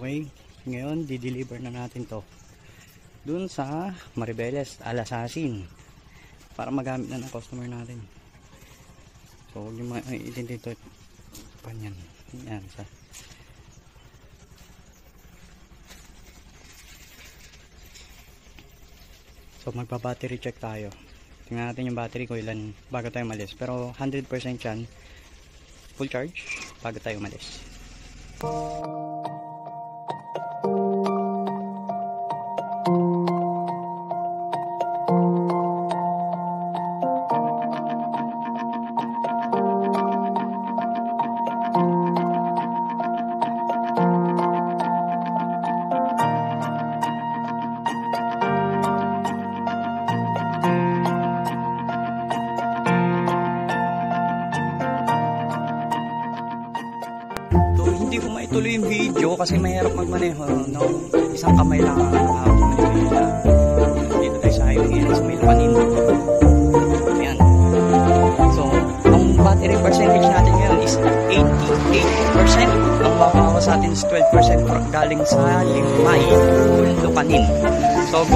Okay, ngayon di-deliver na natin to dun sa Maribeles, Alasasin, para magamit na ng customer natin. So huwag nyo maitin dito panyan. Yan sa so magpa-battery check tayo. Tingnan natin yung battery ko ilan bago tayo umalis, pero 100% yan full charge bago tayo umalis. Hindi ko maituloy yung video kasi mahirap magmaneho, no? Isang kamay lang ang nakakumanipila. Dito tayo sa highway ngayon sa may Lupanin. Ayan. So, ang battery percentage natin ngayon is 80%. Ang mabawa sa atin is 12% galing sa Limay to Lupanin. So,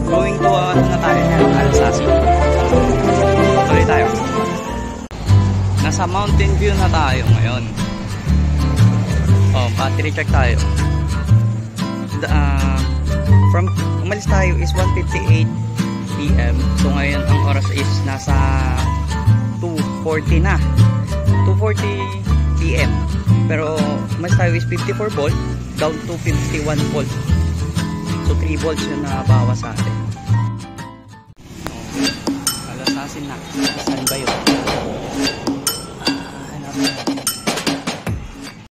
going to ano na tayo ngayon, Alasasin. Tuloy tayo. Nasa Mountain View na tayo ngayon. Oh, battery check tayo. From umalis tayo is 1:58 PM. So ngayon ang oras is nasa 2:40 na. 2:40 PM. Pero umalis tayo is 54 volt down to 51 volt. So 3 volts yung nabawas sa atin. Oh, Alasasin na. Saan ba yun?